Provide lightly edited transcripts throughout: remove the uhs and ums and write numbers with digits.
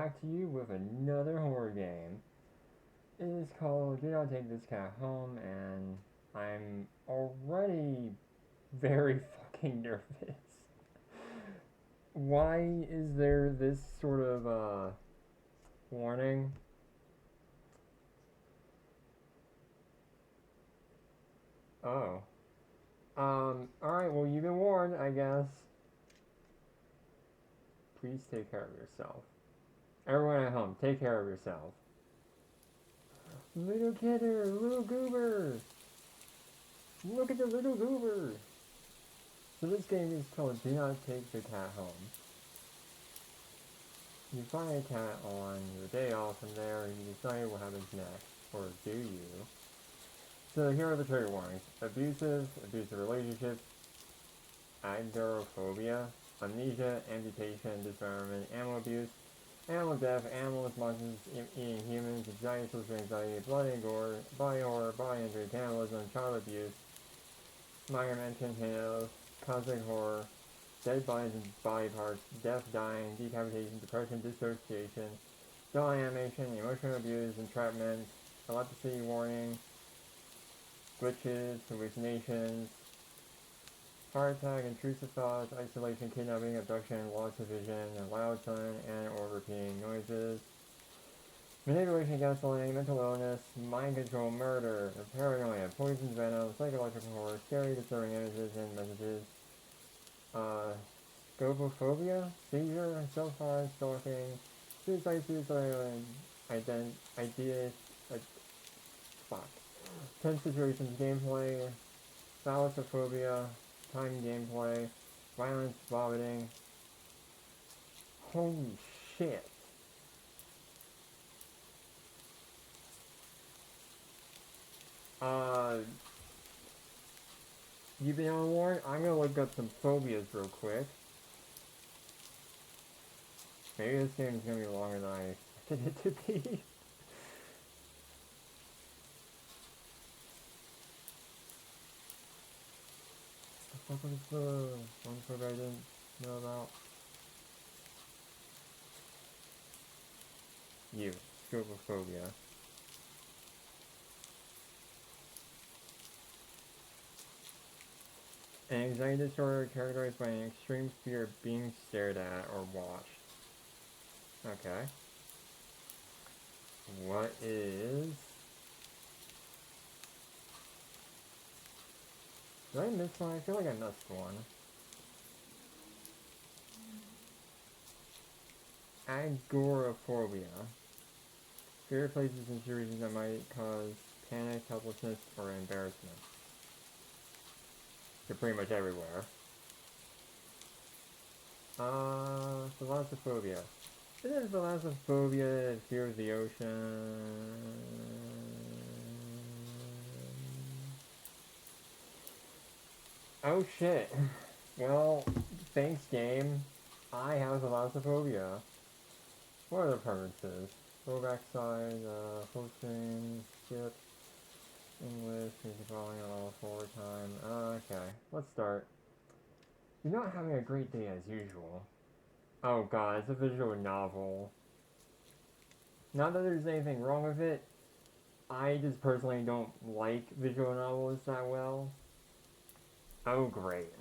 back to you with another horror game. It is called Do Not Take This Cat Home, and I'm already very fucking nervous. Why is there this sort of warning? Oh. Alright, well, you've been warned, I guess. Please take care of yourself. Everyone at home, take care of yourself. Little kidder, little goober! Look at the little goober! So this game is called Do Not Take the Cat Home. You find a cat on your day off, from there you decide what happens next. Or do you? So here are the trigger warnings. Abusive relationships, agoraphobia, amnesia, amputation, dismemberment, animal abuse, animal death, animals, monsters eating humans, anxiety, social anxiety, blood and gore, body horror, body injury, cannibalism, child abuse, minor mention, halos, cosmic horror, dead bodies and body parts, death, dying, decapitation, depression, dissociation, doll animation, emotional abuse, entrapment, telepathy warning, glitches, hallucinations, heart attack, intrusive thoughts, isolation, kidnapping, abduction, loss of vision, loud, sudden, and or repeating noises, manipulation, gaslighting, mental illness, mind control, murder, paranoia, poison, venom, psychological horror, scary, disturbing images and messages, scopophobia, seizure, self-harm, stalking, suicide, ideas, fuck. Tense situations, gameplay, thalassophobia, time gameplay, violence, vomiting. Holy shit. You've been on warrant? I'm gonna look up some phobias real quick. Maybe this game is gonna be longer than I expected it to be. What was the one phobia I didn't know about? You, scopophobia. An anxiety disorder characterized by an extreme fear of being stared at or watched. Okay. What is... Did I miss one? I feel like I missed one. Agoraphobia. Fear of places and situations that might cause panic, helplessness, or embarrassment. They're pretty much everywhere. Thalassophobia. Isn't thalassophobia fear of the ocean? Oh shit. Well, thanks game. I have thalassophobia. What are the preferences? Go backside, full screen, skip, English, music following on all forward time. Okay, let's start. You're not having a great day as usual. Oh god, it's a visual novel. Not that there's anything wrong with it. I just personally don't like visual novels that well. Oh great.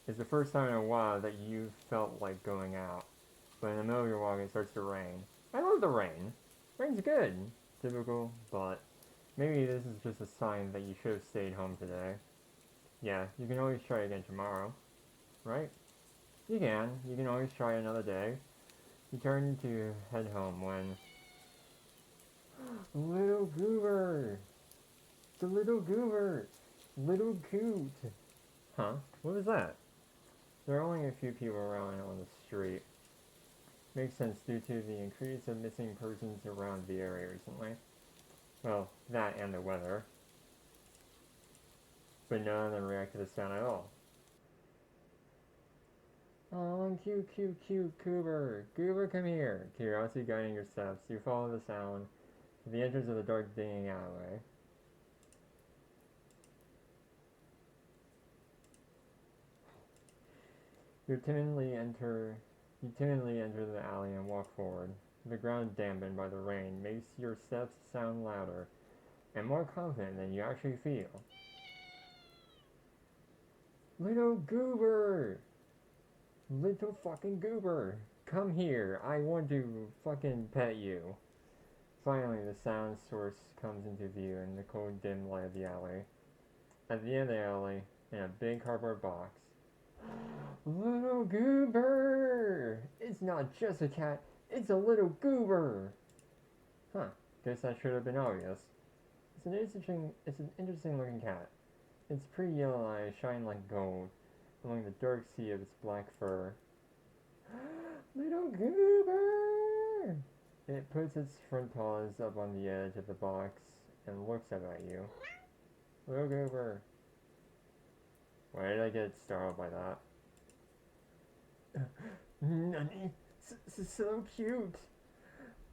It's the first time in a while that you felt like going out. But in the middle of your walk it starts to rain. I love the rain. Rain's good. Typical, but maybe this is just a sign that you should have stayed home today. Yeah, you can always try again tomorrow. Right? You can. You can always try another day. You turn to head home when... Little goober! The little goober! Little coot! Huh? What was that? There are only a few people around on the street. Makes sense due to the increase of missing persons around the area recently. Well, that and the weather. But none of them react to the sound at all. Oh, cute, Goober. Goober, come here. Curiosity guiding your steps. You follow the sound to the entrance of the dark dinging alleyway. You timidly enter the alley and walk forward. The ground dampened by the rain makes your steps sound louder and more confident than you actually feel. Little goober! Little fucking goober! Come here, I want to fucking pet you. Finally, the sound source comes into view in the cold, dim light of the alley. At the end of the alley, in a big cardboard box. Little goober! It's not just a cat, it's a little goober! Huh, guess that should have been obvious. It's an interesting looking cat. Its pretty yellow eyes shine like gold among the dark sea of its black fur. Little goober! It puts its front paws up on the edge of the box and looks up at you. Little goober. Why did I get startled by that? Nani, so cute!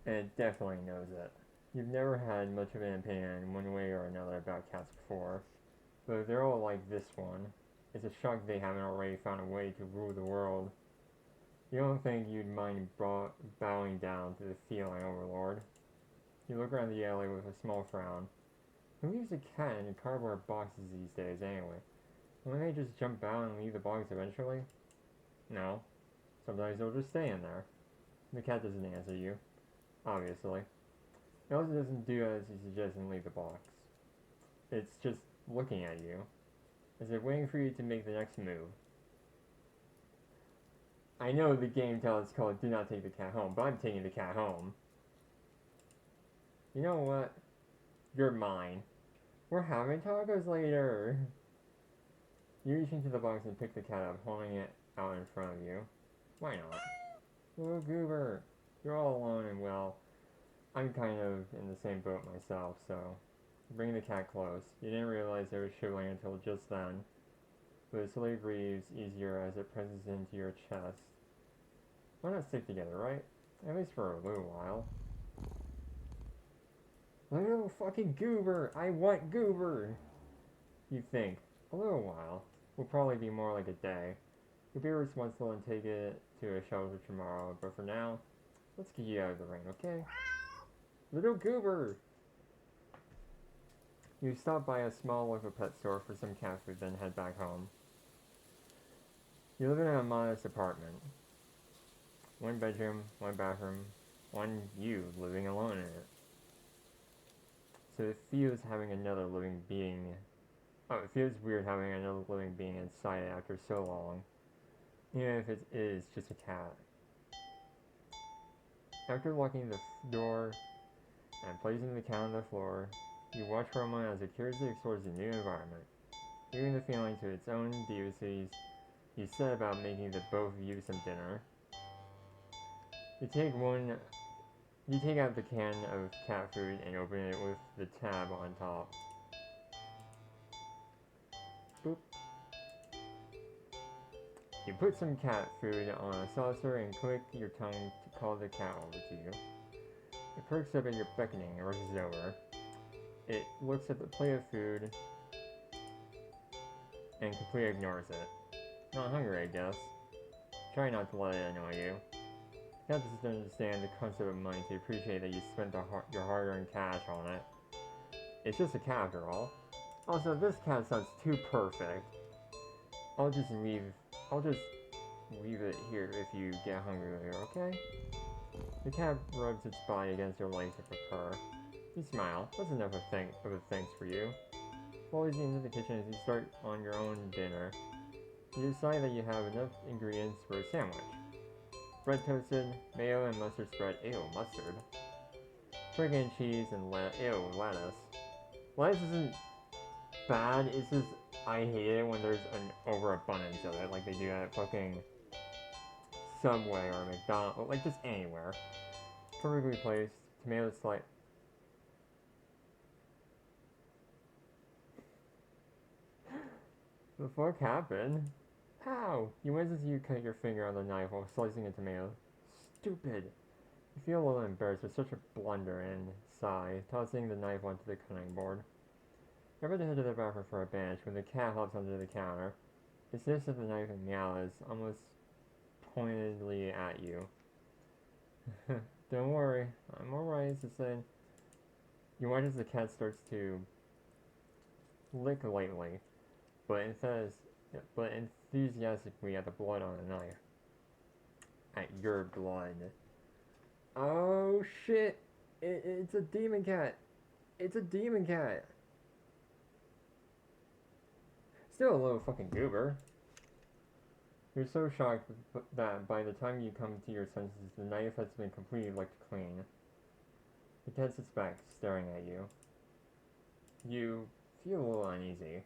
And it definitely knows it. You've never had much of an opinion one way or another about cats before, but they're all like this one. It's a shock they haven't already found a way to rule the world. You don't think you'd mind bowing down to the feline overlord. You look around the alley with a small frown. Who leaves a cat in cardboard boxes these days anyway? Won't they just jump out and leave the box eventually? No. Sometimes they'll just stay in there. The cat doesn't answer you, obviously. It also doesn't do as you suggest and leave the box. It's just looking at you, as if waiting for you to make the next move. I know the game tells us called Do Not Take the Cat Home, but I'm taking the cat home. You know what? You're mine. We're having tacos later. You reach into the box and pick the cat up, holding it out in front of you. Why not? Little goober, you're all alone and well, I'm kind of in the same boat myself, so bring the cat close. You didn't realize it was shivering until just then, but it slowly breathes easier as it presses into your chest. Why not stick together, right? At least for a little while. Little fucking goober! I want goober! You think, a little while will probably be more like a day. You'll be responsible and take it to a shelter tomorrow, but for now, let's get you out of the rain, okay? Little goober! You stop by a small local pet store for some cat food, then head back home. You live in a modest apartment. One bedroom, one bathroom, one you living alone in it. So it feels having another living being. Oh, it feels weird having another living being inside it after so long, even if it is just a cat. After locking the door and placing the cat on the floor, you watch for a moment as it curiously explores the new environment. Leaving the feline to its own devices, you set about making the both of you some dinner. You take out the can of cat food and open it with the tab on top. Boop. You put some cat food on a saucer and click your tongue to call the cat over to you. It perks up at your beckoning and rushes over. It looks at the plate of food and completely ignores it. Not hungry, I guess. Try not to let it annoy you. The cat doesn't understand the concept of money to appreciate that you spent your hard-earned cash on it. It's just a cat after all. Also, this cat sounds too perfect. I'll just leave it here if you get hungry later, okay? The cat rubs its body against your legs with a purr. You smile. That's enough of a thanks for you. Follows you into the kitchen as you start on your own dinner. You decide that you have enough ingredients for a sandwich. Bread toasted, mayo and mustard spread. Ew, mustard. Chicken and cheese and lettuce. Lettuce isn't bad, it's just I hate it when there's an overabundance of it, like they do at fucking Subway or McDonald's, like just anywhere. Perfectly placed, tomato slice. The fuck happened? Ow! You wince as you cut your finger on the knife while slicing a tomato. Stupid! You feel a little embarrassed with such a blunder and sigh, tossing the knife onto the cutting board. You're about to head to the bathroom for a bench when the cat hops onto the counter. It sniffs at the knife and meows, almost pointedly at you. Don't worry, I'm alright. It's just saying. You watch as the cat starts to lick lightly, but but enthusiastically at the blood on the knife. At your blood. Oh shit! It's a demon cat. It's a demon cat. Still a little fucking goober. You're so shocked that by the time you come to your senses, the knife has been completely licked clean. The cat sits back, staring at you. You feel a little uneasy.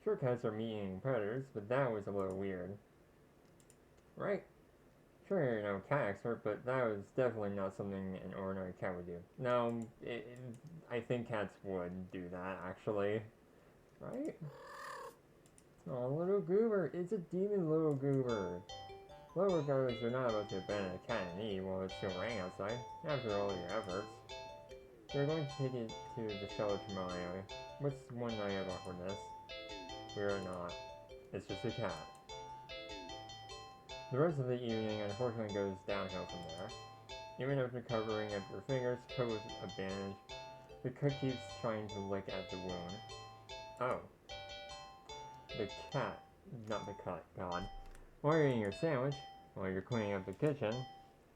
Sure, cats are meat-eating predators, but that was a little weird. Right? Sure, you're no cat expert, but that was definitely not something an ordinary cat would do. No, I think cats would do that, actually. Right? Oh, little goober. It's a demon little goober. Lower guards are not about to abandon a cat in need while it's still raining outside, after all your efforts. We're going to take it to the shelter tomorrow. What's one night of awkwardness? We're not. It's just a cat. The rest of the evening unfortunately goes downhill from there. Even after covering up your fingers, covered with a bandage, the cook keeps trying to lick at the wound. Oh. The cat, not the cut, God. While you're eating your sandwich, while you're cleaning up the kitchen,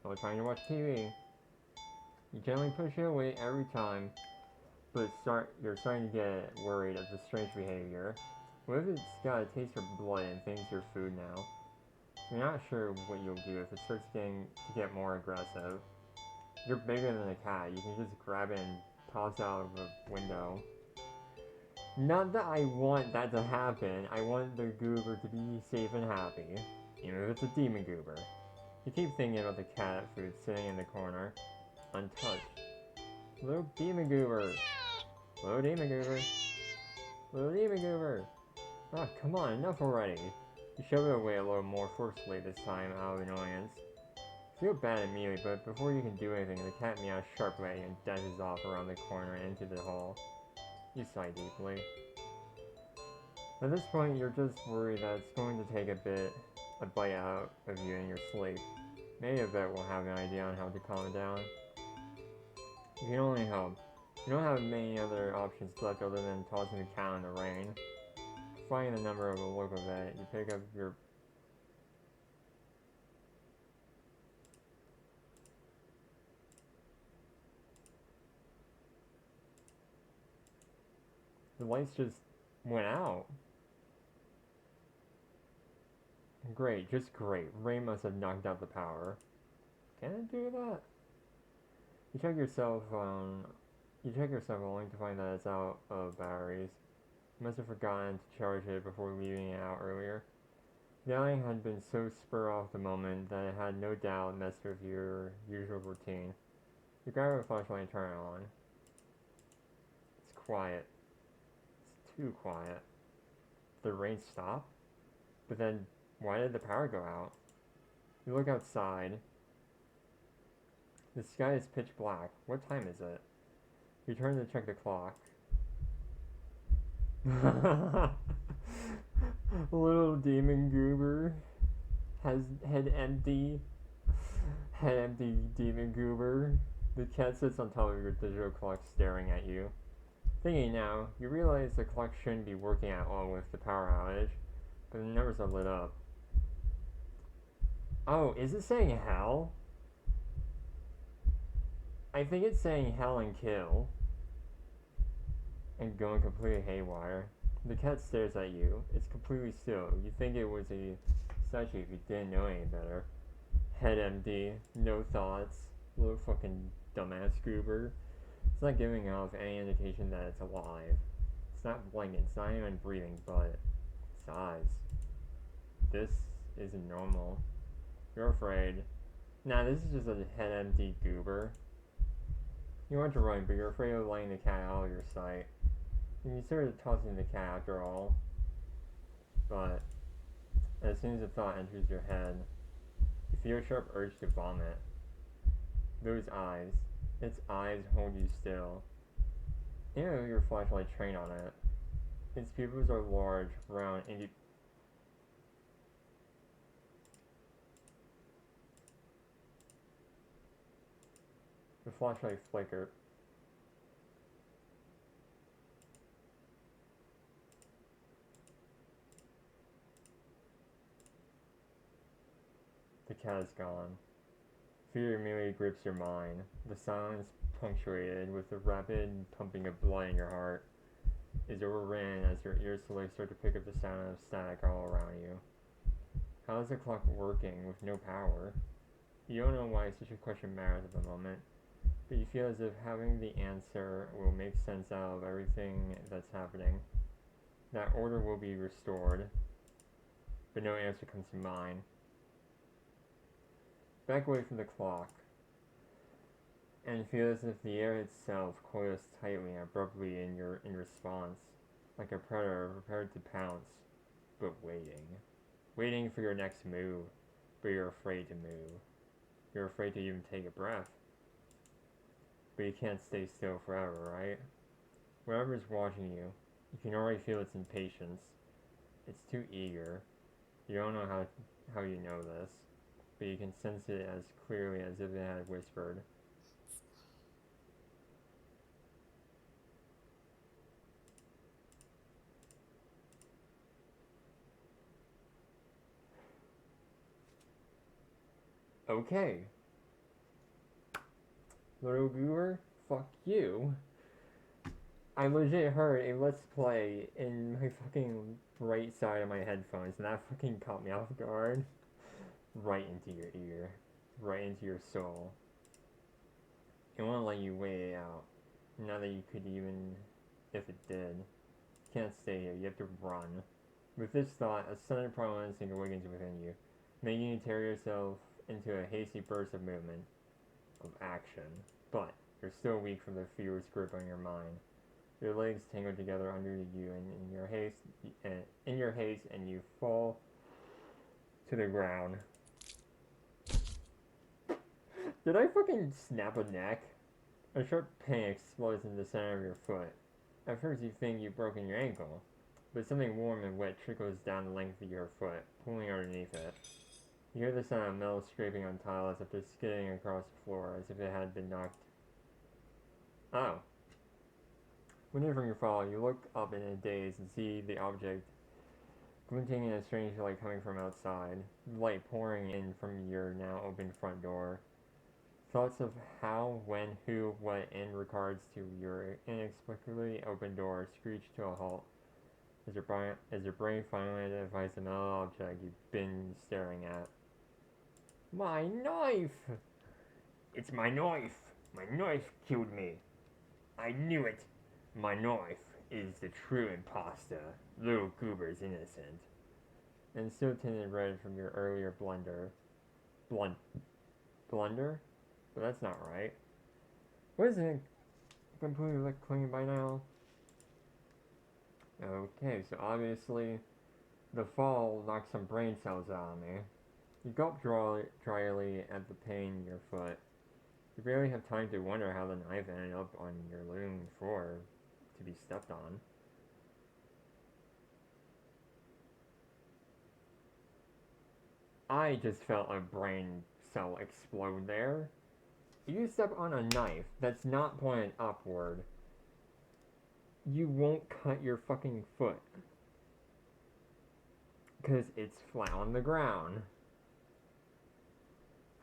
while trying to watch TV, you gently push it away every time, but you're starting to get worried at the strange behavior. What if it's got a taste for blood and thinks you're food now? You're not sure what you'll do if it starts to get more aggressive. You're bigger than a cat. You can just grab it and toss it out of a window. Not that I want that to happen. I want the goober to be safe and happy, even if it's a demon goober. You keep thinking about the cat food sitting in the corner, untouched. Little demon goober. Little demon goober. Little demon goober. Ah, come on, enough already. You shove it away a little more forcefully this time, out of annoyance. You feel bad immediately, but before you can do anything, the cat meows sharply and dashes off around the corner and into the hall. You sigh deeply. At this point, you're just worried that it's going to take a bite out of you in your sleep. Maybe a vet will have an idea on how to calm it down. You can only hope. You don't have many other options left other than tossing the cat in the rain. Finding the number of a local vet, you pick up your... The lights just went out. Great, just great. Rain must have knocked out the power. Can it do that? You check your cell phone. You check your cell phone only to find that it's out of batteries. You must have forgotten to charge it before leaving it out earlier. The outing had been so spur off the moment that it had no doubt messed with your usual routine. You grab a flashlight and turn it on. It's quiet. It's too quiet. The rain stopped? But then, why did the power go out? You look outside. The sky is pitch black. What time is it? You turn to check the clock. Little demon goober has head empty demon goober. The cat sits on top of your digital clock staring at you. Thinking now, you realize the clock shouldn't be working at all with the power outage, but the numbers are lit up. Oh, is it saying hell? I think it's saying hell and kill. And going completely haywire. The cat stares at you. It's completely still. You think it was a statue if you didn't know any better. Head empty, no thoughts, little fucking dumbass goober. It's not giving off any indication that it's alive. It's not blinking, it's not even breathing, but its eyes. This isn't normal. You're afraid. Nah, this is just a head empty goober. You want to run, but you're afraid of letting the cat out of your sight. And you started tossing the cat after all. But as soon as the thought enters your head, you feel a sharp urge to vomit. Those eyes, its eyes hold you still. You know your flashlight trained on it. Its pupils are large, round, and you... The flashlight flickered. The cat is gone. Fear immediately grips your mind. The silence, punctuated with the rapid pumping of blood in your heart, is overran as your ears slowly start to pick up the sound of static all around you. How is the clock working with no power? You don't know why such a question matters at the moment, but you feel as if having the answer will make sense out of everything that's happening. That order will be restored, but no answer comes to mind. Back away from the clock, and feel as if the air itself coils tightly and abruptly in response, like a predator prepared to pounce, but waiting for your next move, but you're afraid to move. You're afraid to even take a breath. But you can't stay still forever, right? Whatever's watching you, you can already feel its impatience. It's too eager. You don't know how you know this, but you can sense it as clearly as if it had whispered. Okay. Little goober, fuck you. I legit heard a let's play in my fucking right side of my headphones, and that fucking caught me off guard. Right into your ear. Right into your soul. It won't let you wait it out. Not that you could even, if it did. You can't stay here, you have to run. With this thought, a sudden primal instinct awakens within you, making you tear yourself into a hasty burst of movement, of action. But you're still weak from the fierce grip on your mind. Your legs tangle together under you, and in your haste, and you fall to the ground. Did I fucking snap a neck? A sharp pain explodes in the center of your foot. At first you think you've broken your ankle, but something warm and wet trickles down the length of your foot, pulling underneath it. You hear the sound of metal scraping on tiles after skidding across the floor as if it had been knocked. Oh. When from your fall, you look up in a daze and see the object glinting in a strange light coming from outside, light pouring in from your now open front door. Thoughts of how, when, who, what in regards to your inexplicably open door screech to a halt as your brain finally identifies the metal object you've been staring at. My knife! It's my knife! My knife killed me! I knew it! My knife is the true imposter. Little Goober's innocent. And still tinted red from your earlier blunder. Blunder? But that's not right. What is it? Completely clean by now? Okay, so obviously the fall knocked some brain cells out of me. You gulp dryly at the pain in your foot. You barely have time to wonder how the knife ended up on your living room floor to be stepped on. I just felt a brain cell explode there. You step on a knife that's not pointed upward, you won't cut your fucking foot. Because it's flat on the ground.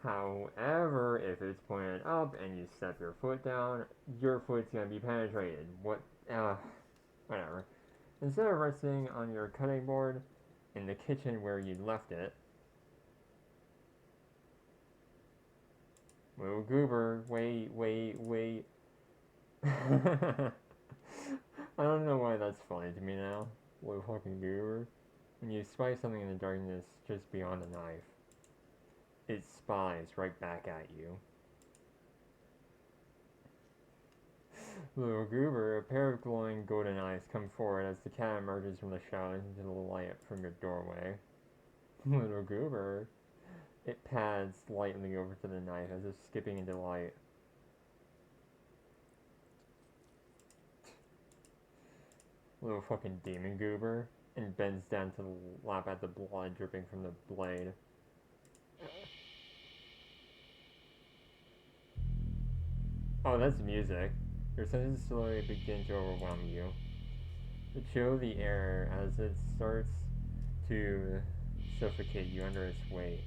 However, if it's pointed up and you step your foot down, your foot's gonna be penetrated. Whatever. Instead of resting on your cutting board in the kitchen where you left it, little goober, wait. I don't know why that's funny to me now, little fucking goober. When you spy something in the darkness just beyond the knife, it spies right back at you. Little goober, a pair of glowing golden eyes come forward as the cat emerges from the shadows into the light from your doorway. Little goober, it pads lightly over to the knife as if skipping into light. Little fucking demon goober, and bends down to lap at the blood dripping from the blade. Oh, that's music. Your senses slowly begin to overwhelm you. The chill of the air as it starts to suffocate you under its weight.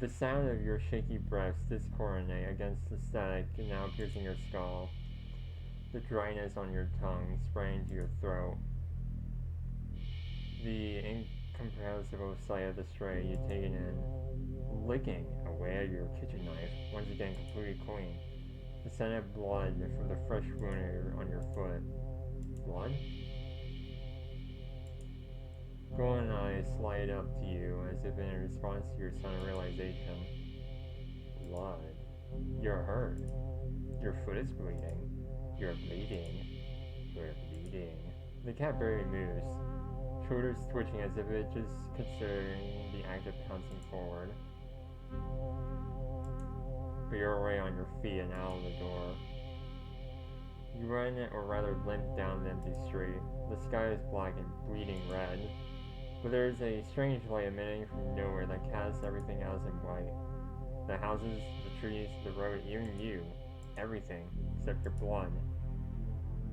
The sound of your shaky breaths discordant against the static now piercing your skull. The dryness on your tongue spraying to your throat. The incomprehensible sight of the stray you take it in, licking away at your kitchen knife, once again completely clean. The scent of blood from the fresh wound on your foot. Blood? Golden eyes slide up to you as if in response to your sudden realization. Blood. You're hurt. Your foot is bleeding. You're bleeding. You're bleeding. The cat barely moves, shoulders twitching as if it just considering the act of pouncing forward. But you're already on your feet and out of the door. You run, or rather limp down the empty street. The sky is black and bleeding red, but there is a strange light emanating from nowhere that casts everything else in white. The houses, the trees, the road, even you. Everything, except your blood.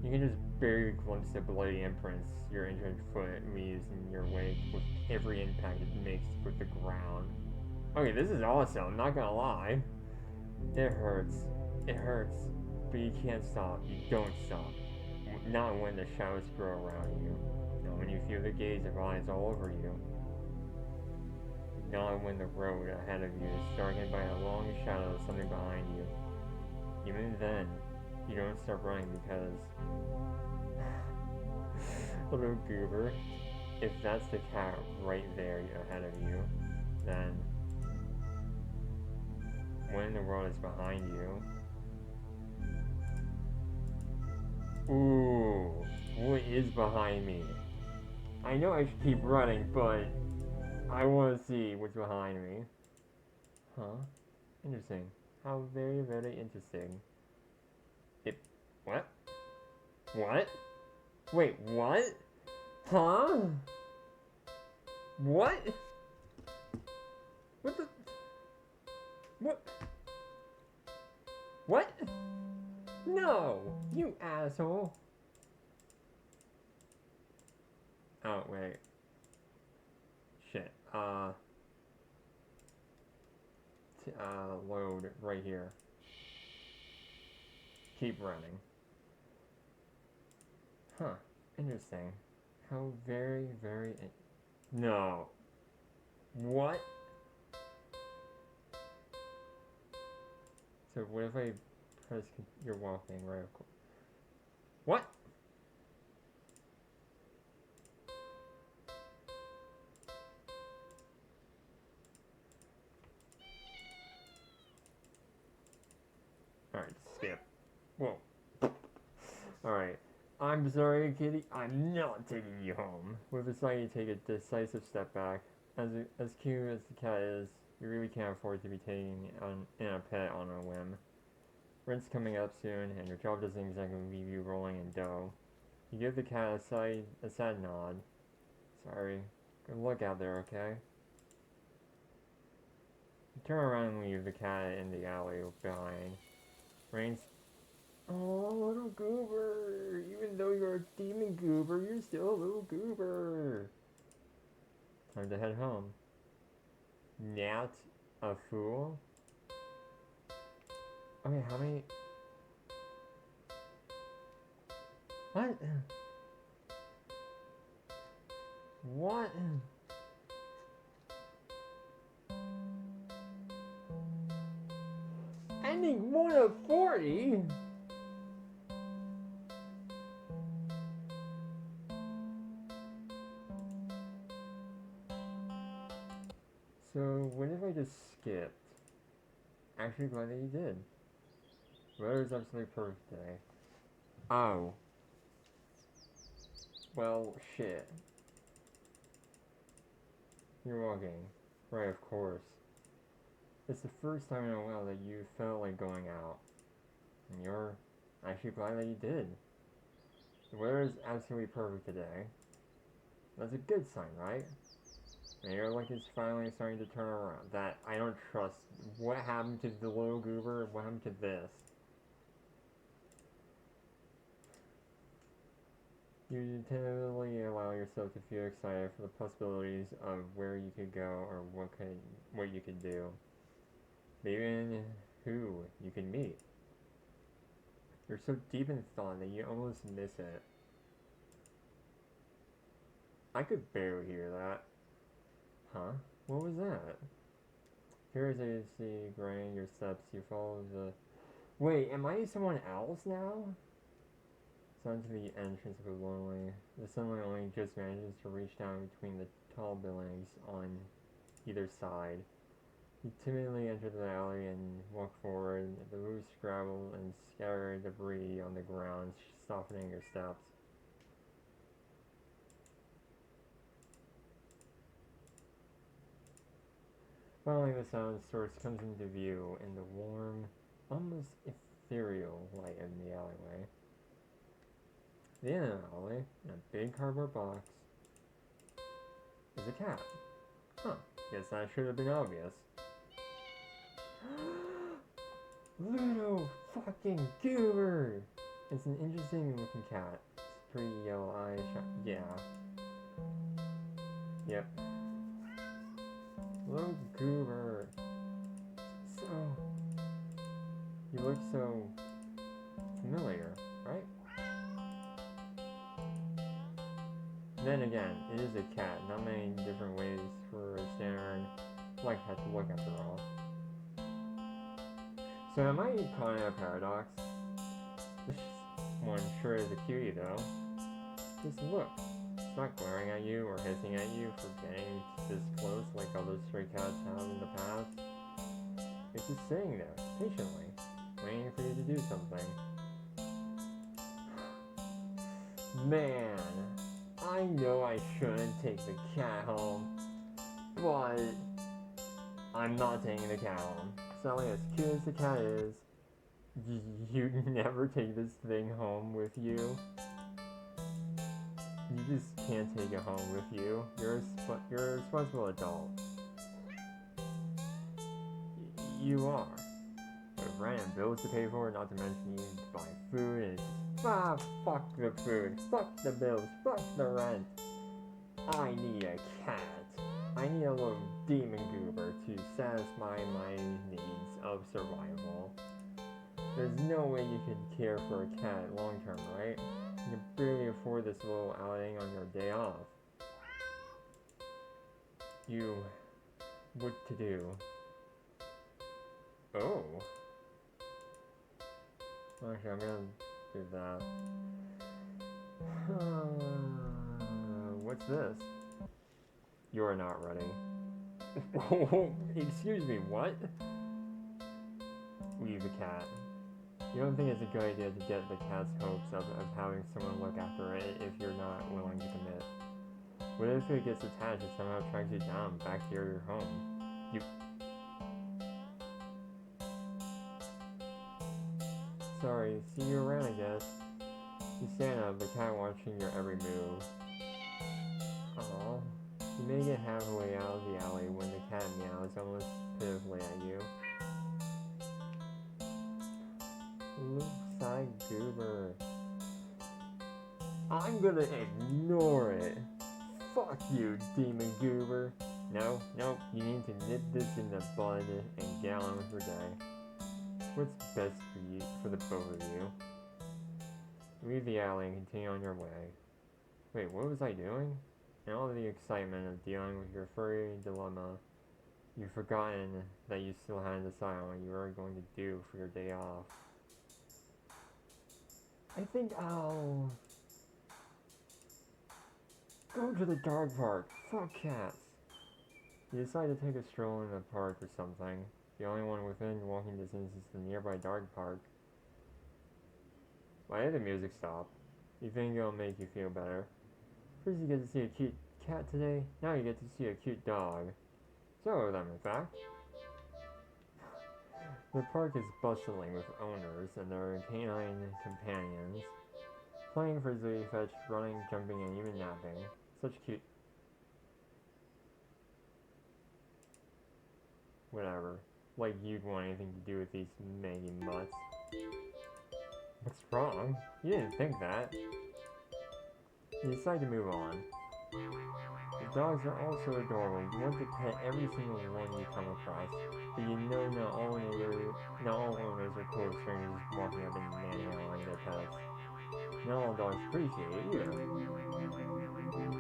You can just barely glimpse the bloody imprints your injured foot leaves in your wake with every impact it makes with the ground. Okay, this is awesome, I'm not gonna lie. It hurts. It hurts. But you can't stop. You don't stop. Not when the shadows grow around you. Not when you feel the gaze of eyes all over you. Not when the road ahead of you is darkened by a long shadow of something behind you. Even then, you don't start running because... Little goober, if that's the cat right there ahead of you, then when the world is behind you... Ooh, what is behind me? I know I should keep running, but I want to see what's behind me. Huh? Interesting. How very, very interesting. What? What? Wait, what? Huh? What? What the? What? What? No! You asshole! Oh, wait. Shit. Load right here. Keep running. Huh. Interesting. How very, very... No. What? So what if I press... You're walking, right? Of course. What? Alright, skip. Whoa. Alright. I'm sorry, kitty. I'm not taking you home. With a sigh, you take a decisive step back. As cute as the cat is, you really can't afford to be taking in a pet on a whim. Rent's coming up soon, and your job doesn't exactly leave you rolling in dough. You give the cat a sad nod. Sorry. Good luck out there, okay? You turn around and leave the cat in the alley behind. Rain's... Oh, little goober! Even though you're a demon goober, you're still a little goober! Time to head home. Nyaaaa-a-a-ah? Okay, how many... What? What? Ending 1 of 40? So, what if I just skipped? Actually, glad that you did. Weather is absolutely perfect today. Oh. Well, shit. You're walking. Right, of course. It's the first time in a while that you felt like going out. And you're actually glad that you did. The weather is absolutely perfect today. That's a good sign, right? And your luck is finally starting to turn around. That I don't trust. What happened to the little goober? What happened to this? You tentatively allow yourself to feel excited for the possibilities of where you could go or what you could do. Even who you can meet. You're so deep in thought that you almost miss it. I could barely hear that. Huh? What was that? Here's a see grinding your steps, you follow the... Wait, am I someone else now? Sound to the entrance of a lonely. The sunlight only just manages to reach down between the tall buildings on either side. You timidly enter the alley and walk forward. The loose gravel and scattered debris on the ground, softening your steps. Finally, the sound source comes into view in the warm, almost ethereal light in the alleyway. The end of the alley, in a big cardboard box, is a cat. Huh, guess that should have been obvious. Little fucking goober! It's an interesting looking cat. It's pretty yellow eyes. Yeah. Yep. Little goober. So. You look so familiar, right? Then again, it is a cat. Not many different ways for a standard black cat to look after all. So am I caught in a paradox? This one sure is a cutie though. Just look. It's not glaring at you or hissing at you for getting this close like other stray cats have in the past. It's just sitting there, patiently, waiting for you to do something. Man, I know I shouldn't take the cat home, but I'm not taking the cat home. Sally, as cute as the cat is, you never take this thing home with you. You just can't take it home with you. You're a responsible adult. You are. With rent and bills to pay for, not to mention you need to buy food, and it's just, fuck the food, fuck the bills, fuck the rent. I need a cat. I need a little demon goober to satisfy my needs of survival. There's no way you can care for a cat long term, right? You can barely afford this little outing on your day off. What to do? Oh. Actually, I'm gonna do that. What's this? You're not ready. Excuse me, what? Leave the cat. You don't think it's a good idea to get the cat's hopes up of having someone look after it if you're not willing to commit? What if it gets attached and somehow tracks you down back to your home? Sorry, see you around, I guess. You stand up, the cat watching your every move. Aww. You may get halfway out of the alley when the cat meows almost pitifully at you. Side goober. I'm gonna ignore it. Fuck you, demon goober. No, you need to nip this in the bud and get on with your day. What's best for the both of you? Leave the alley and continue on your way. Wait, what was I doing? In all the excitement of dealing with your furry dilemma, you've forgotten that you still hadn't decided on what you were going to do for your day off. I think I'll go to the dog park. Fuck cats. You decide to take a stroll in the park or something. The only one within walking distance is the nearby dog park. Why did the music stop? You think it'll make you feel better? First you get to see a cute cat today, now you get to see a cute dog. Several of them, in fact. The park is bustling with owners and their canine companions, playing frisbee, fetch, running, jumping, and even napping. Such cute... Whatever. Like you'd want anything to do with these many mutts. What's wrong? You didn't think that. You decide to move on. The dogs are also adorable. You want to pet every single one you come across, but you know not all owners are cool strangers walking up and manhandling their pets. Not all dogs appreciate it either.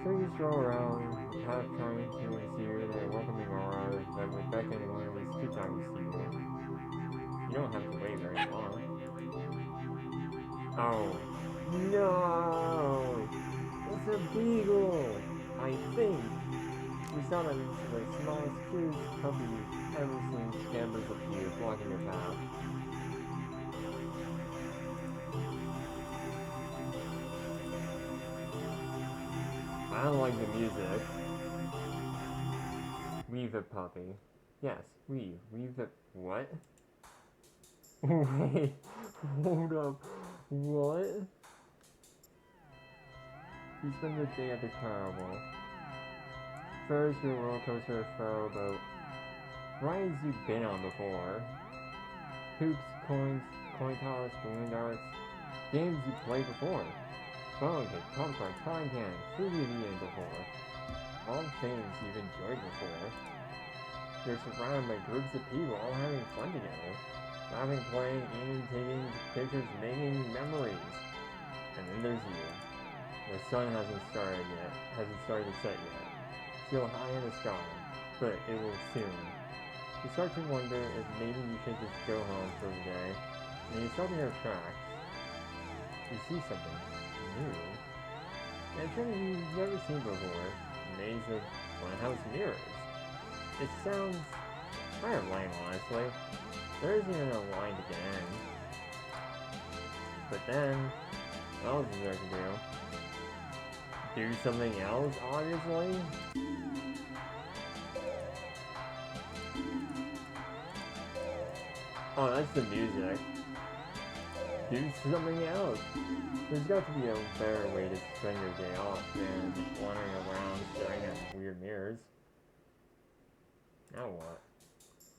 So you stroll around, half trying to see their welcoming aura that would beckon one of these two times to you. You don't have to wait very long. Oh, no! It's a beagle! I think! You saw that it's the smallest, cutest puppy you've ever seen scampers up to you, blocking your path. I don't like the music. Weave it, puppy. Yes, weave. Weave it. What? Wait, hold up. What? You spend the day at the carnival. Ferris wheel, roller coaster, ferro boat. Rides you've been on before. Hoops, coins, coin toss, balloon darts. Games you played before. Phone cake, popcorn, cotton candy, food you've eaten before. All things you've enjoyed before. You're surrounded by groups of people all having fun together. Laughing, playing, eating, taking pictures, making memories. And then there's you. The sun hasn't started to set yet. Still high in the sky, but it will soon. You start to wonder if maybe you should just go home for the day. And you stop in your tracks. You see something new. And something you've never seen before. A maze of funhouse mirrors. It sounds kind of lame, honestly. There isn't even a line to get in. But then, what else is there to do? Do something else, obviously? Oh, that's the music. Do something else. There's got to be a better way to spend your day off than just wandering around staring at weird mirrors. Now what?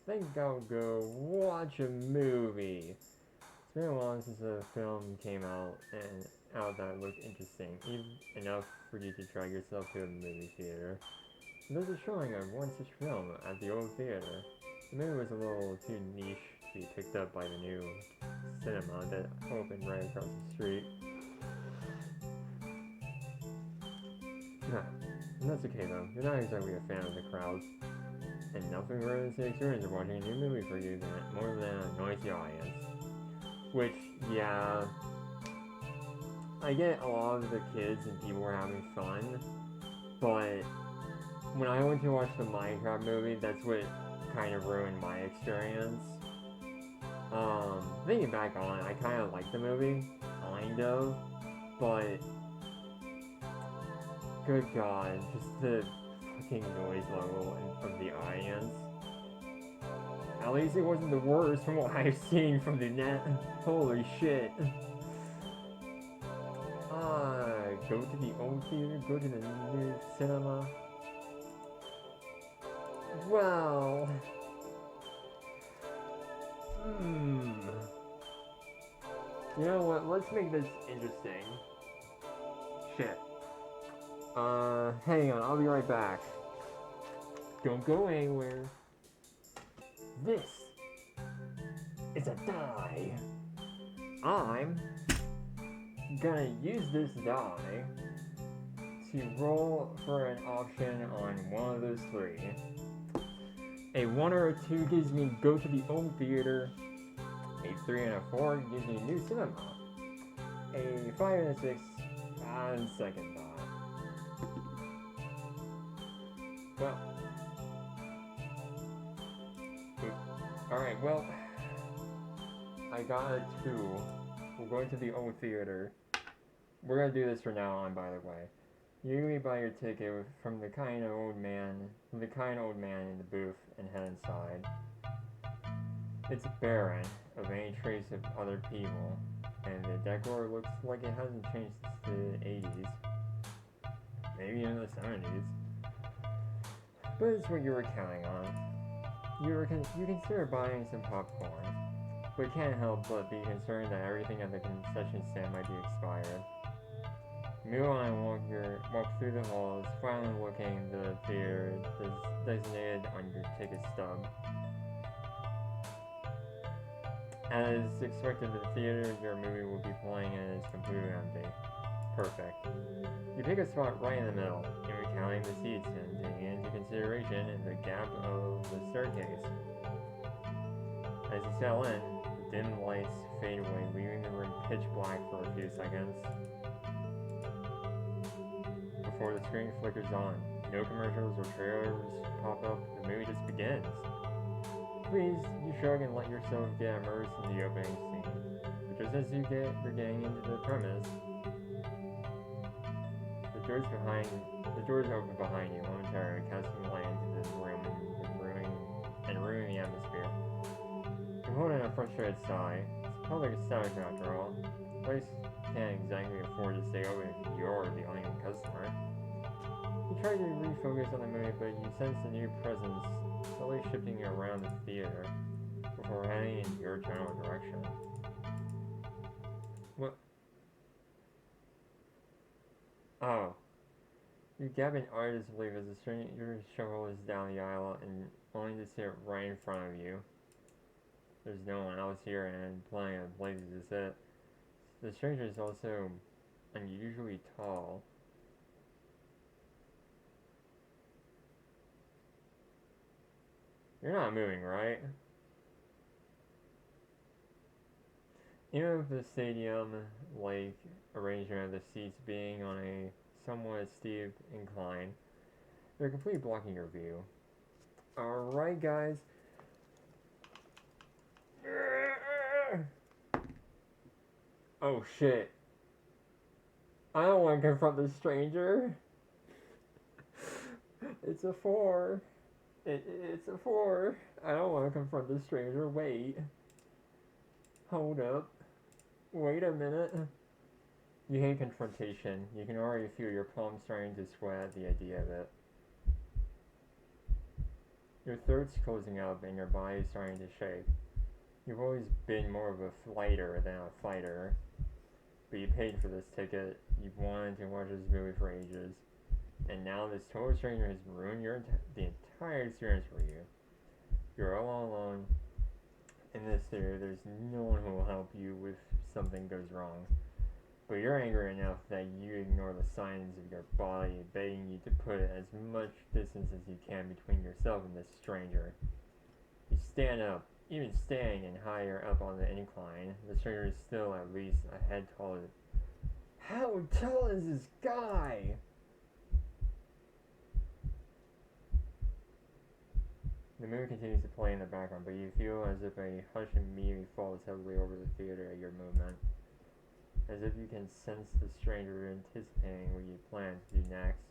I think I'll go watch a movie. It's been a while since a film came out that looked interesting, even enough for you to drag yourself to a movie theater. There's a showing of one such film at the old theater. The movie was a little too niche to be picked up by the new cinema that opened right across the street. Nah, that's okay though. You're not exactly a fan of the crowds. And nothing ruins the experience of watching a new movie for you more than a noisy audience. Which, yeah, I get a lot of the kids and people were having fun, but when I went to watch the Minecraft movie, that's what kind of ruined my experience. Thinking back on it, I kind of liked the movie, kind of, but good god, just the fucking noise level of the audience. At least it wasn't the worst from what I've seen from the net. Holy shit. Go to the old theater, go to the new cinema. Well... You know what, let's make this interesting. Shit. Hang on, I'll be right back. Don't go anywhere. This is a die. I'm gonna use this die to roll for an option on one of those three. A 1 or a 2 gives me go to the old theater. A 3 and a 4 gives me new cinema. A 5 and a 6 on second thought. Well, alright, well, I got a 2. We're going to the old theater. We're gonna do this from now on, by the way. You buy your ticket from the kind old man in the booth and head inside. It's barren of any trace of other people, and the decor looks like it hasn't changed since the 80s. Maybe in the 70s. But it's what you were counting on. You consider buying some popcorn, but can't help but be concerned that everything at the concession stand might be expired. Meanwhile, walk through the halls, finally looking the theater designated on your ticket stub. As expected, the theater your movie will be playing in is completely empty. Perfect. You pick a spot right in the middle, and recounting the seats and taking into consideration the gap of the staircase. As you settle in, the dim lights fade away, leaving the room pitch black for a few seconds before the screen flickers on. No commercials or trailers pop up, the movie just begins. Please, you shrug and let yourself get immersed in the opening scene. But just as you're getting into the premise, the doors open behind you momentarily, casting light into the room and ruining the atmosphere. You hold in a frustrated sigh. It's public establishment after all. The place can't exactly afford to stay open if you're the only customer. You try to refocus on the movie, but you sense a new presence slowly shifting around the theater before heading in your general direction. What? Oh. You gap in art disbelief as a stranger shuffles down the aisle and only to sit right in front of you. There's no one else here and plenty of places to sit. The stranger is also unusually tall. You're not moving, right? Even with the stadium-like arrangement of the seats being on a somewhat steep incline, they're completely blocking your view. Alright, guys. Oh shit. I don't want to confront this stranger. It's a 4. It's a 4. I don't want to confront this stranger. Wait. Hold up. Wait a minute. You hate confrontation. You can already feel your palms starting to sweat at the idea of it. Your throat's closing up and your body's starting to shake. You've always been more of a flighter than a fighter. But you paid for this ticket. You've wanted to watch this movie for ages. And now this total stranger has ruined the entire experience for you. You're all alone in this theater. There's no one who will help you if something goes wrong. But you're angry enough that you ignore the signs of your body begging you to put as much distance as you can between yourself and this stranger. You stand up, even standing and higher up on the incline. The stranger is still at least a head taller. How tall is this guy? The movie continues to play in the background, but you feel as if a hush immediately falls heavily over the theater at your movement. As if you can sense the stranger anticipating what you plan to do next.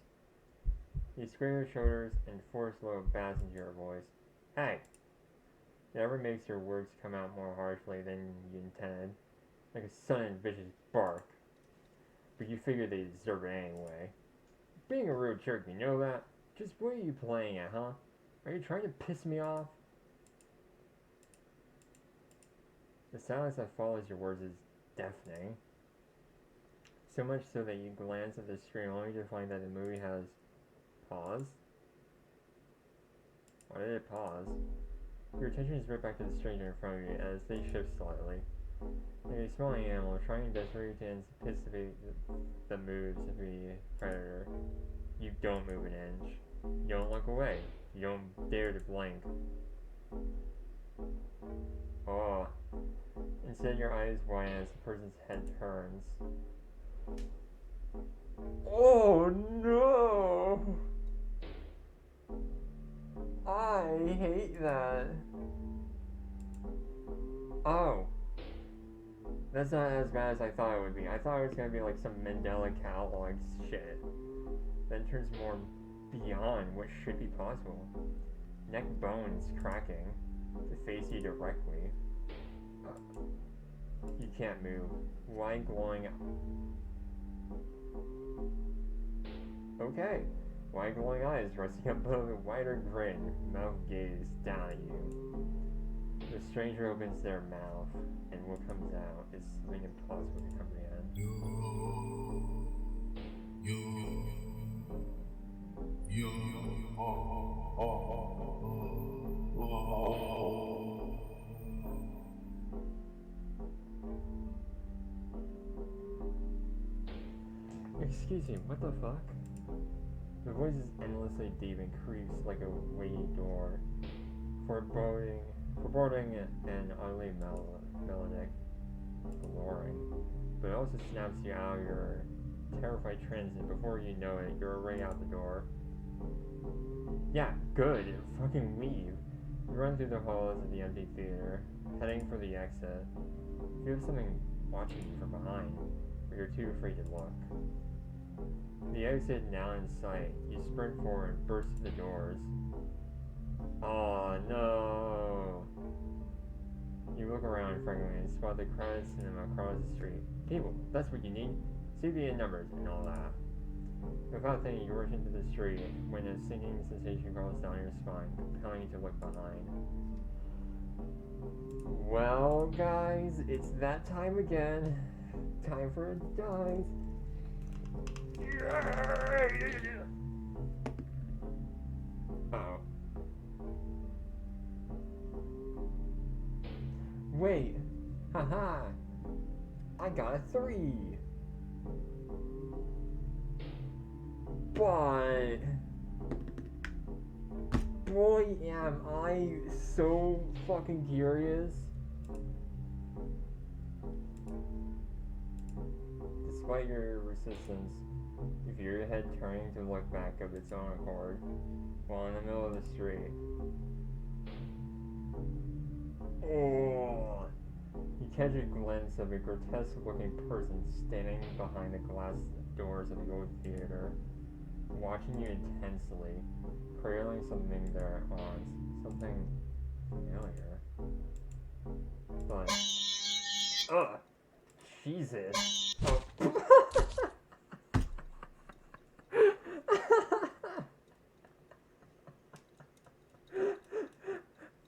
You square your shoulders and force low bass into your voice. Hey! It never makes your words come out more harshly than you intended, like a sudden vicious bark. But you figure they deserve it anyway. Being a real jerk, you know that? Just what are you playing at, huh? Are you trying to piss me off? The silence that follows your words is deafening. So much so that you glance at the screen only to find that the movie has paused. Why did it pause? Your attention is right back to the stranger in front of you as they shift slightly. Like a small animal trying desperately to anticipate the moves of the predator. You don't move an inch. You don't look away. You don't dare to blink. Oh. Instead, your eyes widen as the person's head turns. Oh no! I hate that. Oh. That's not as bad as I thought it would be. I thought it was gonna be like some Mandela catalog shit. Then it turns more beyond what should be possible. Neck bones cracking to face you directly. You can't move. Wide glowing. Okay. Wide glowing eyes resting above a wider grin, mouth gaze down at you. The stranger opens their mouth, and what comes out is something impossible to comprehend. Excuse me, what the fuck? The voice is endlessly deep and creaks like a weighted door, foreboding and utterly melodic, alluring. But it also snaps you out of your terrified trance, and before you know it, you're already out the door. Yeah, good. Fucking leave. You run through the halls of the empty theater, heading for the exit. You have something watching you from behind, but you're too afraid to look. The exit now in sight, you sprint forward and burst through the doors. Oh no! You look around frankly and spot the crowded cinema across the street. People, that's what you need. CBA numbers and all that. Without thinking, you rush into the street when a sinking sensation crawls down your spine, compelling you to look behind. Well, guys, it's that time again. Time for a dive. Oh. Wait. Haha. I got a 3. But boy, am I so fucking curious. Despite your resistance, you feel your head turning to look back of its own accord while in the middle of the street. Oh! You catch a glimpse of a grotesque-looking person standing behind the glass doors of the old theater, watching you intensely, cradling something there on something familiar. But, ugh, Jesus. Oh.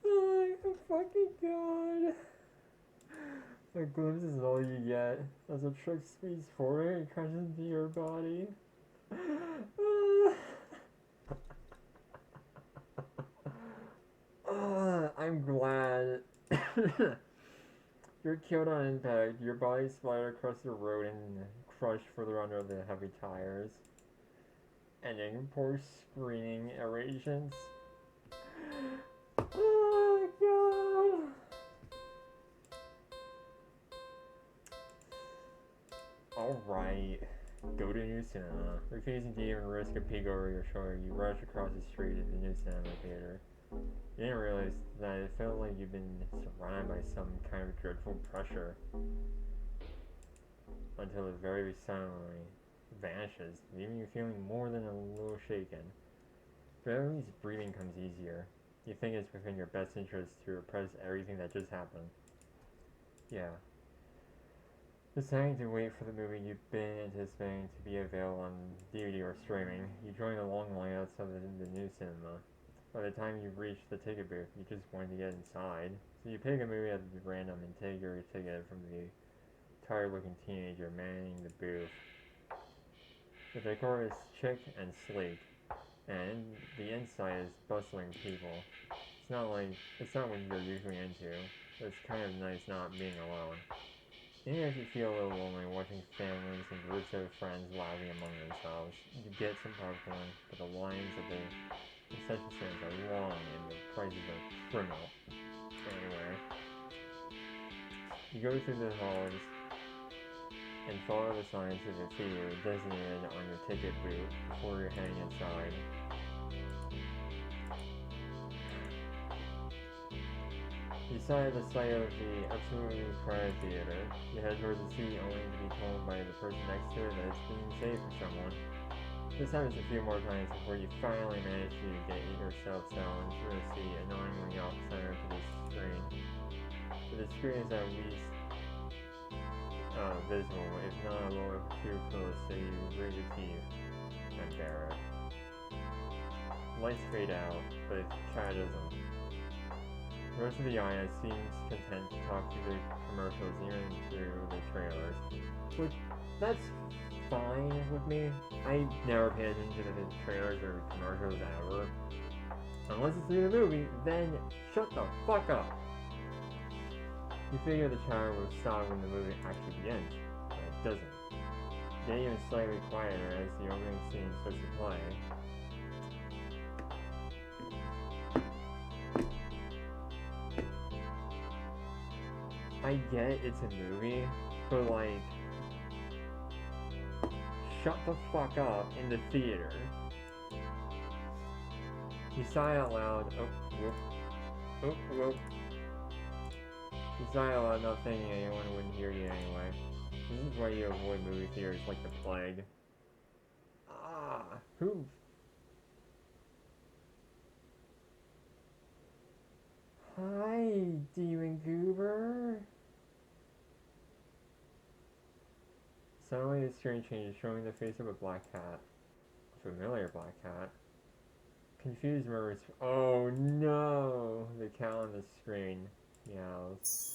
Oh my fucking god. A glimpse is all you get as a truck speeds forward and crashes into your body. I'm glad. You're killed on impact, your body splattered across the road and crushed further under the heavy tires. Ending poor screening irritations. Oh my god. Alright. Go to new cinema. Refusing to even risk a peek over your shoulder, you rush across the street to the new cinema theater. You didn't realize that it felt like you've been surrounded by some kind of dreadful pressure until it very suddenly vanishes, leaving you feeling more than a little shaken. But at least breathing comes easier. You think it's within your best interest to repress everything that just happened. Yeah. Deciding to wait for the movie you've been anticipating to be available on DVD or streaming, you join a long line outside the new cinema. By the time you reach the ticket booth, you just want to get inside. So you pick a movie at random and take your ticket from the tired-looking teenager manning the booth. The decor is chic and sleek, and the inside is bustling with people. It's not what you're usually into, but it's kind of nice not being alone. Even if you feel a little lonely watching families and groups of friends laughing among themselves, you get some popcorn, but the lines of the concession stands are long and the prices are criminal. Anyway, you go through the halls and follow the signs of the theater designated on your ticket booth before you're heading inside. Beside the sight of the absolutely crowded theater, you head towards the seat only to be told by the person next to it that it's being saved for someone. This happens a few more times before you finally manage to get yourself settled into a seat annoyingly off center to the screen. But the screen is at least visible, if not a little too close, so you grit your teeth and bear it. Lights fade out, but Chad doesn't. The rest of the audience seems content to talk through the commercials, even through the trailers. Which, that's fine with me. I never pay attention to the trailers or commercials ever. Unless it's through the movie, then shut the fuck up. You figure the trailer will stop when the movie actually begins, but it doesn't. Getting even slightly quieter as the opening scene starts to play. I get it's a movie, but like, shut the fuck up in the theater. You sigh out loud. Oh, whoop. Oh, whoop. You sigh out loud, not thinking anyone wouldn't hear you anyway. This is why you avoid movie theaters like the plague. Ah, who? Hi, Demon Goober. Suddenly the screen changes, showing the face of a black cat. A familiar black cat. Confused murmurs, oh no! The cat on the screen meows.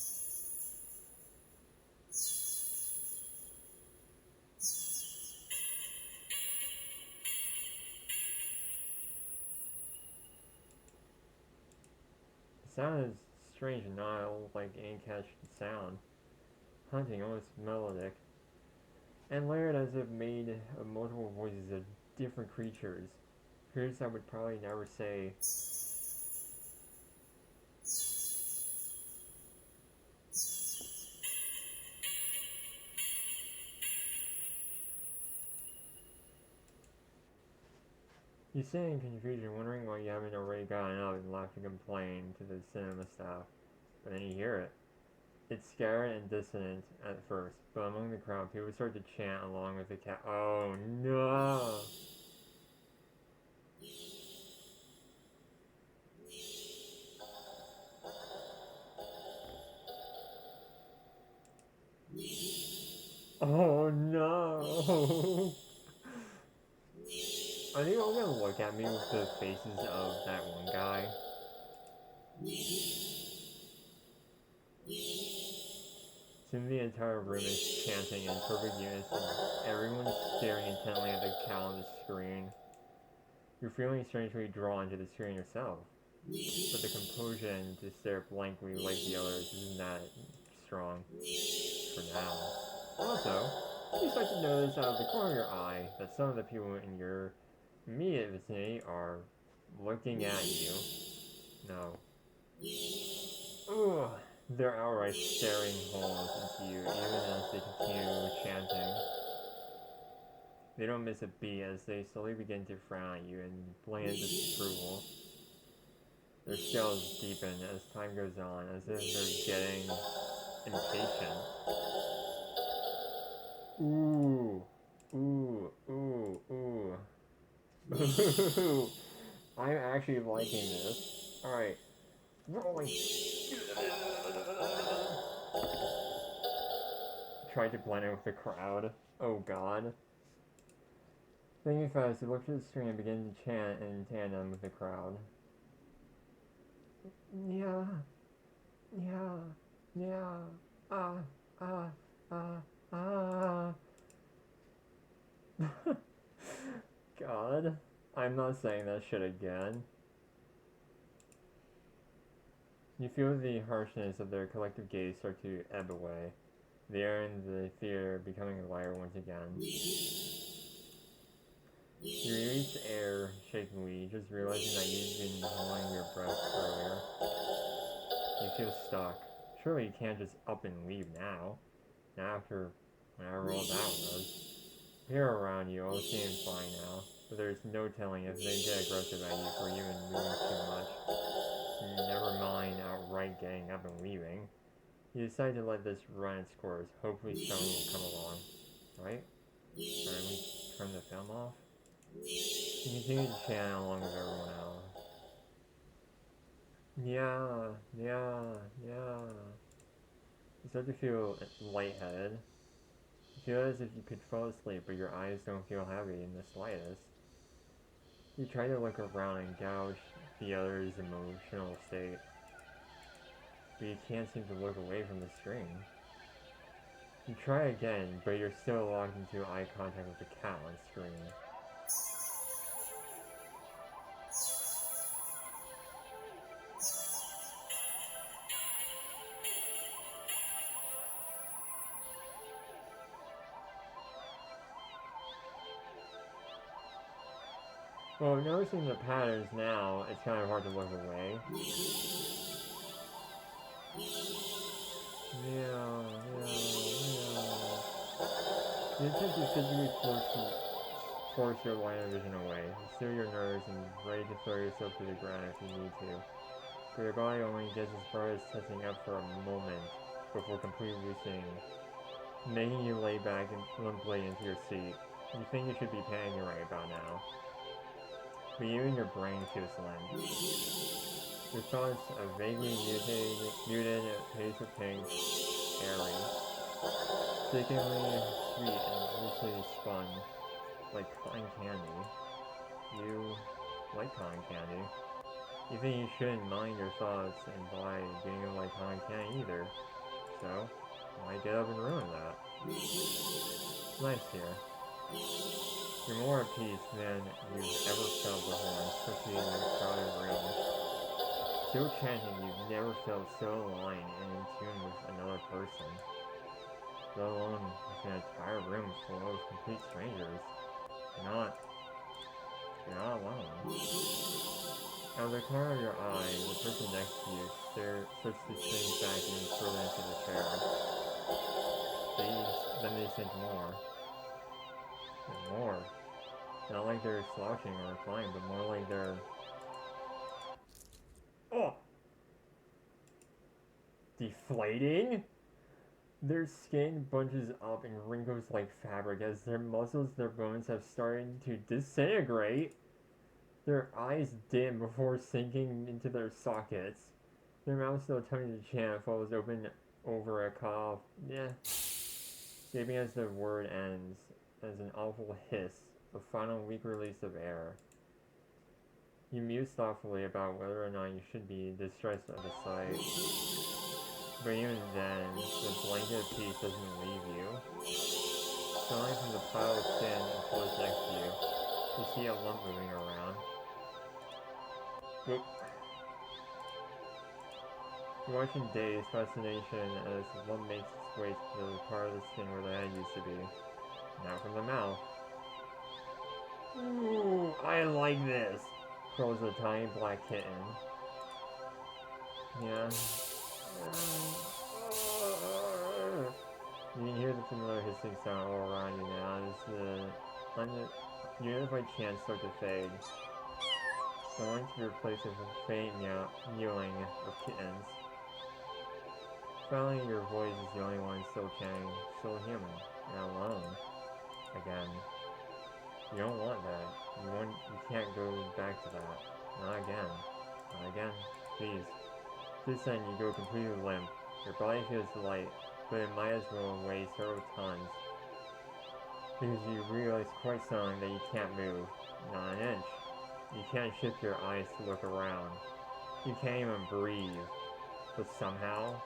The sound is strange and not like any cat should sound. Haunting, almost melodic. And layered as if made of multiple voices of different creatures. Creatures I would probably never say. You sit in confusion, wondering why you haven't already gotten up and left to complain to the cinema staff. But then you hear it. It's scary and dissonant at first, but among the crowd, people start to chant along with the cat. Oh no! Oh no! Are they all gonna look at me with the faces of that one guy? Soon the entire room is chanting in perfect unison. Everyone's staring intently at the cat on the screen. You're feeling strangely drawn to the screen yourself. But the composure to stare blankly like the others isn't that strong for now. Also, you start to notice out of the corner of your eye that some of the people in your immediate vicinity are looking at you. No. Ugh. They're outright staring holes into you, even as they continue chanting. They don't miss a beat as they slowly begin to frown at you in bland disapproval. Their scowls deepen as time goes on, as if they're getting impatient. Ooh. Ooh. Ooh. Ooh. Ooh. I'm actually liking this. Alright. Rolling. Tried to blend in with the crowd. Oh god. Thinking fast, he looked at the screen and began to chant in tandem with the crowd. Nyaaaa. Nyaaaa. Nyaaaa. Ah. Ah. Ah. Ah. God. I'm not saying that shit again. You feel the harshness of their collective gaze start to ebb away. The air in the theater becoming lighter once again. You release the air shakingly, just realizing that you've been holding your breath earlier. You feel stuck. Surely you can't just up and leave now. Not after whenever all that was. Here around you, all seems fine now, but there's no telling if they get aggressive at you for even moving too much. Never mind outright getting up and leaving. You decide to let this run its course. Hopefully someone will come along. Right? Alright, we turn the film off. You continue to chant along with everyone else. Yeah, yeah, yeah. You start to feel lightheaded. You feel as if you could fall asleep, but your eyes don't feel heavy in the slightest. You try to look around and gauge the other's emotional state, but you can't seem to look away from the screen. You try again, but you're still locked into eye contact with the cat on screen. Well, noticing the patterns now, it's kind of hard to look away. Yeah. You attempt to physically force your line of vision away. You still your nerves and ready to throw yourself to the ground if you need to. But your body only gets as far as tensing up for a moment before completely loosening, making you lay back and limply into your seat. You think you should be panicking right about now, but even your brain feels limp. Your thoughts a vaguely muted pace of pink, airy, sickeningly sweet and loosely spun, like cotton candy. You like cotton candy. You think you shouldn't mind your thoughts and body being like cotton candy either. So, why get up and ruin that? It's nice here. You're more at peace than you've ever felt before, especially in your crowded room. So chanting you've never felt so aligned and in tune with another person, let alone with an entire room full of complete strangers. You're not alone. Out of the corner of your eye, the person next to you starts to sink back even further into the chair. Then they sink more. And more. Not like they're slouching or reclining, but more like they're... Oh! Deflating? Their skin bunches up and wrinkles like fabric as their muscles, their bones have started to disintegrate. Their eyes dim before sinking into their sockets. Their mouths still attempting to chant falls open over a cough. Yeah. Gaping as the word ends, as an awful hiss, a final weak release of air. You muse thoughtfully about whether or not you should be distressed at the sight. But even then, the blanket of peace doesn't leave you. Smelling from the pile of skin and clothes next to you, you see a lump moving around. Whoop. You're watching dazed fascination as the lump makes its way to the part of the skin where the head used to be. Now from the mouth. Ooh, I like this, crows a tiny black kitten. Yeah. You can hear the familiar hissing sound all around you now as the unified chants start to fade. Going to replace it with a faint mewing of kittens. Finally, your voice is the only one still chanting, still human, and alone. Again. You don't want that. You can't go back to that. Not again. Not again. Please. This time you go completely limp. Your body feels light, but it might as well weigh several tons. Because you realize quite suddenly that you can't move. Not an inch. You can't shift your eyes to look around. You can't even breathe. But somehow,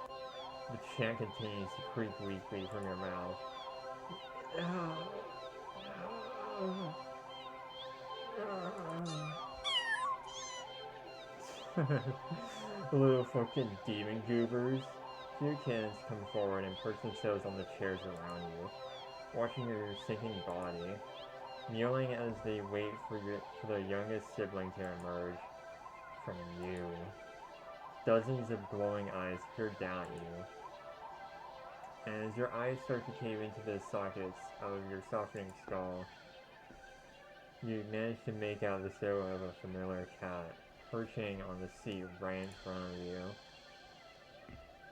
the chant continues to creep weakly from your mouth. Little fucking demon goobers. Few kids come forward and perch themselves on the chairs around you, watching your sinking body, kneeling as they wait for their youngest sibling to emerge from you. Dozens of glowing eyes peer down at you, and as your eyes start to cave into the sockets of your softening skull, you manage to make out the silhouette of a familiar cat, perching on the seat right in front of you.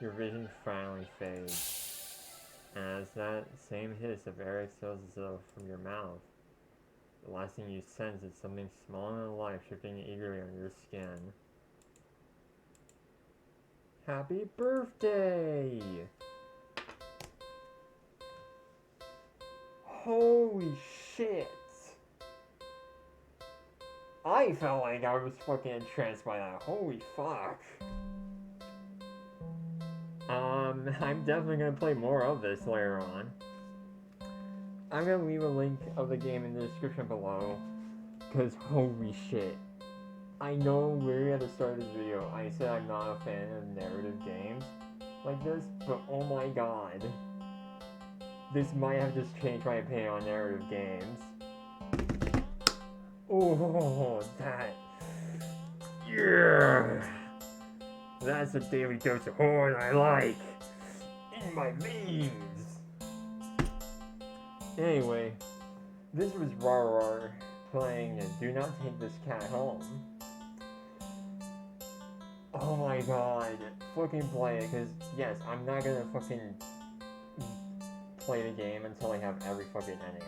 Your vision finally fades, and as that same hiss of air exhales itself from your mouth, the last thing you sense is something small and alive shifting eagerly on your skin. Happy birthday! Holy shit! I felt like I was fucking entranced by that. Holy fuck. I'm definitely gonna play more of this later on. I'm gonna leave a link of the game in the description below, cause holy shit. I know really at the start of this video I said I'm not a fan of narrative games like this, but oh my god. This might have just changed my opinion on narrative games. Oh, that. Yeah! That's a daily dose of horror I like! In my veins! Anyway, this was Nyaaaa-a-a-ah playing Do Not Take This Cat Home. Oh my god, fucking play it, cause yes, I'm not gonna fucking play the game until I have every fucking ending.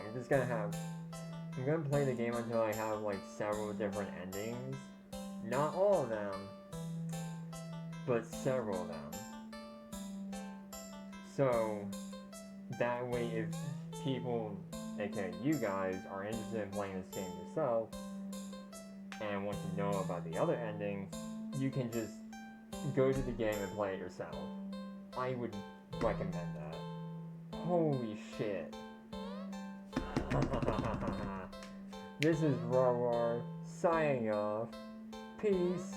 I'm gonna play the game until I have like several different endings. Not all of them, but several of them. So, that way if people, aka you guys, are interested in playing this game yourself, and want to know about the other endings, you can just go to the game and play it yourself. I would recommend that. Holy shit. This is Nyaaaa-a-a-ah signing off. Peace.